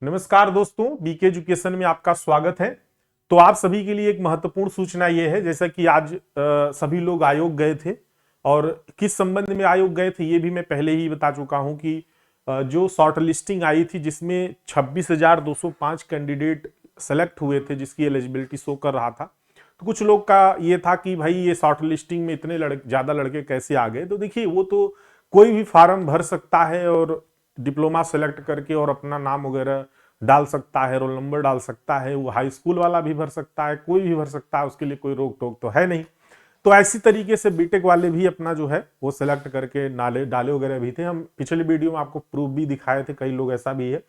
नमस्कार दोस्तों, BK education में आपका स्वागत है। तो आप सभी के लिए एक महत्वपूर्ण सूचना ये है, जैसा कि आज सभी लोग आयोग गए थे और किस संबंध में आयोग गए थे ये भी मैं पहले ही बता चुका हूं कि जो शॉर्ट लिस्टिंग आई थी जिसमें 26,205 कैंडिडेट सेलेक्ट हुए थे जिसकी एलिजिबिलिटी शो कर रहा था। तो कुछ लोग का ये था कि भाई ये शॉर्ट लिस्टिंग में इतने ज्यादा लड़के कैसे आ गए। तो देखिए, वो तो कोई भी फार्म भर सकता है और डिप्लोमा सेलेक्ट करके और अपना नाम वगैरह डाल सकता है, रोल नंबर डाल सकता है। वो हाई स्कूल वाला भी भर सकता है, कोई भी भर सकता है, उसके लिए कोई रोक टोक तो है नहीं। तो ऐसी तरीके से बीटेक वाले भी अपना जो है वो सिलेक्ट करके नाले डाले वगैरह भी थे। हम पिछले वीडियो में आपको प्रूफ भी दिखाए थे, कई लोग ऐसा भी है।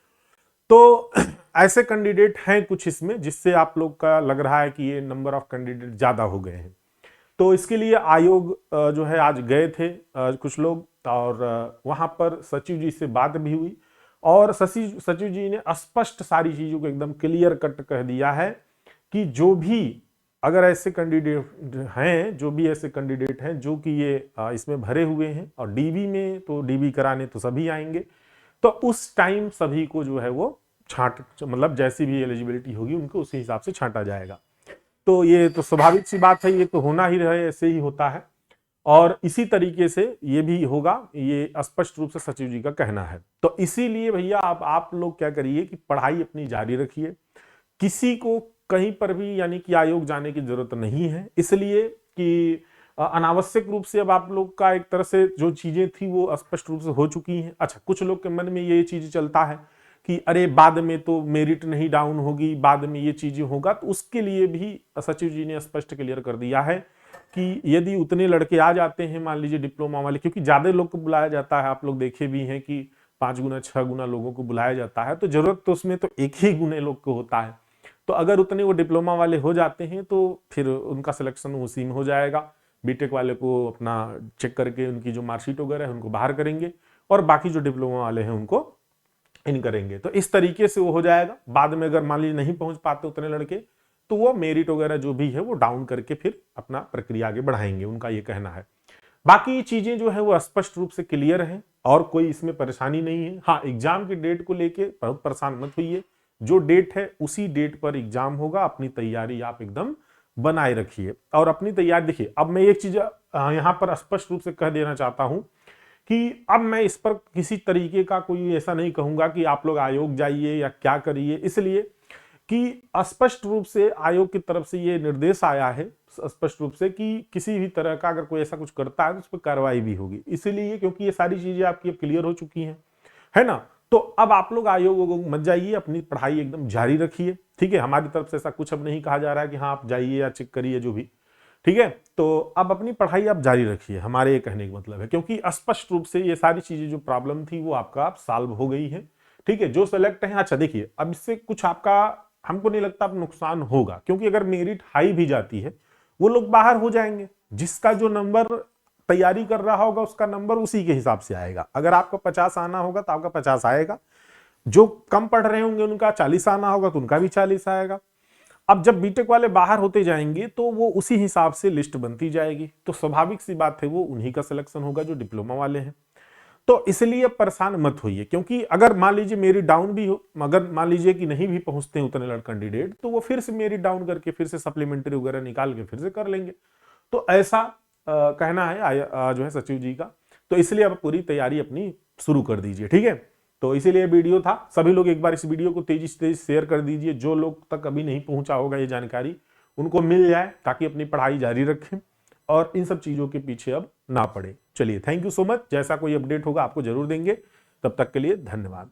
तो ऐसे कैंडिडेट हैं कुछ इसमें जिससे आप लोग का लग रहा है कि ये नंबर ऑफ कैंडिडेट ज्यादा हो गए हैं। तो इसके लिए आयोग जो है आज गए थे कुछ लोग, और वहां पर सचिव जी से बात भी हुई और सचिव जी ने स्पष्ट सारी चीजों को एकदम क्लियर कट कह दिया है कि जो भी अगर ऐसे कैंडिडेट हैं, जो भी ऐसे कैंडिडेट हैं जो कि ये इसमें भरे हुए हैं, और डीबी में तो डीबी कराने तो सभी आएंगे, तो उस टाइम सभी को जो है वो छांट, मतलब जैसी भी एलिजिबिलिटी होगी उनको उसी हिसाब से छांटा जाएगा। तो ये तो स्वाभाविक सी बात है, ये तो होना ही रहे, ऐसे ही होता है और इसी तरीके से ये भी होगा, ये स्पष्ट रूप से सचिव जी का कहना है। तो इसीलिए भैया अब आप लोग क्या करिए कि पढ़ाई अपनी जारी रखिए, किसी को कहीं पर भी यानी कि आयोग जाने की जरूरत नहीं है, इसलिए कि अनावश्यक रूप से अब आप लोग का एक तरह से जो चीजें थी वो स्पष्ट रूप से हो चुकी हैं। अच्छा, कुछ लोग के मन में ये चीज चलता है कि अरे बाद में तो मेरिट नहीं डाउन होगी, बाद में ये चीजें होगा, तो उसके लिए भी सचिव जी ने स्पष्ट क्लियर कर दिया है कि यदि उतने लड़के आ जाते हैं, मान लीजिए डिप्लोमा वाले, क्योंकि ज्यादा लोग को बुलाया जाता है, आप लोग देखे भी हैं कि 5 गुना 6 गुना लोगों को बुलाया जाता है, तो जरूरत तो उसमें तो एक ही गुने लोग को होता है। तो अगर उतने वो डिप्लोमा वाले हो जाते हैं तो फिर उनका सिलेक्शन उसी में हो जाएगा। बीटेक वाले को अपना चेक करके उनकी जो मार्कशीट वगैरह है उनको बाहर करेंगे और बाकी जो डिप्लोमा वाले हैं उनको इन करेंगे। तो इस तरीके से वो हो जाएगा। बाद में अगर मान लीजिए नहीं पहुंच पाते उतने लड़के, तो वो मेरिट वगैरह जो भी है वो डाउन करके फिर अपना प्रक्रिया आगे बढ़ाएंगे, उनका ये कहना है। बाकी चीजें जो है वो स्पष्ट रूप से क्लियर है और कोई इसमें परेशानी नहीं है। हाँ, एग्जाम की डेट को लेके बहुत परेशान मत होइए, जो डेट है उसी डेट पर एग्जाम होगा। अपनी तैयारी आप एकदम बनाए रखिए और अपनी तैयारी देखिए। अब मैं एक चीज यहां पर स्पष्ट रूप से कह देना चाहता हूं कि अब मैं इस पर किसी तरीके का कोई ऐसा नहीं कहूंगा कि आप लोग आयोग जाइए या क्या करिए, इसलिए कि स्पष्ट रूप से आयोग की तरफ से ये निर्देश आया है स्पष्ट रूप से कि किसी भी तरह का अगर कोई ऐसा कुछ करता है तो उस पर कार्रवाई भी होगी। इसीलिए क्योंकि ये सारी चीजें आपकी अब क्लियर हो चुकी हैं, है ना। तो अब आप लोग आयोग मत जाइए, अपनी पढ़ाई एकदम जारी रखिए, ठीक है। हमारी तरफ से ऐसा कुछ अब नहीं कहा जा रहा है कि हाँ आप जाइए या चेक करिए जो भी, ठीक है। तो अब अपनी पढ़ाई आप जारी रखिए, हमारे ये कहने का मतलब है, क्योंकि स्पष्ट रूप से ये सारी चीजें जो प्रॉब्लम थी वो आपका अब सॉल्व हो गई है, ठीक है। जो सेलेक्ट है, अच्छा देखिए, अब इससे कुछ आपका हमको नहीं लगता अब नुकसान होगा, क्योंकि अगर मेरिट हाई भी जाती है वो लोग बाहर हो जाएंगे। जिसका जो नंबर तैयारी कर रहा होगा उसका नंबर उसी के हिसाब से आएगा। अगर आपका 50 आना होगा तो आपका 50 आएगा, जो कम पढ़ रहे होंगे उनका 40 आना होगा तो उनका भी 40 आएगा। अब जब बीटेक वाले बाहर होते जाएंगे तो वो उसी हिसाब से लिस्ट बनती जाएगी, तो स्वाभाविक सी बात है वो उन्हीं का सिलेक्शन होगा जो डिप्लोमा वाले हैं। तो इसलिए परेशान मत होइए, क्योंकि अगर मान लीजिए मेरी डाउन भी हो, मगर मान लीजिए कि नहीं भी पहुंचते हैं उतने कैंडिडेट, तो वो फिर से मेरी डाउन करके फिर से सप्लीमेंट्री वगैरह निकाल के फिर से कर लेंगे। तो ऐसा कहना है जो है सचिव जी का। तो इसलिए अब पूरी तैयारी अपनी शुरू कर दीजिए, ठीक है। तो इसीलिए वीडियो था, सभी लोग एक बार इस वीडियो को तेजी से तेजी शेयर कर दीजिए, जो लोग तक अभी नहीं पहुंचा होगा ये जानकारी उनको मिल जाए, ताकि अपनी पढ़ाई जारी रखें और इन सब चीजों के पीछे अब ना पड़े। चलिए, थैंक यू सो मच। जैसा कोई अपडेट होगा आपको जरूर देंगे। तब तक के लिए धन्यवाद।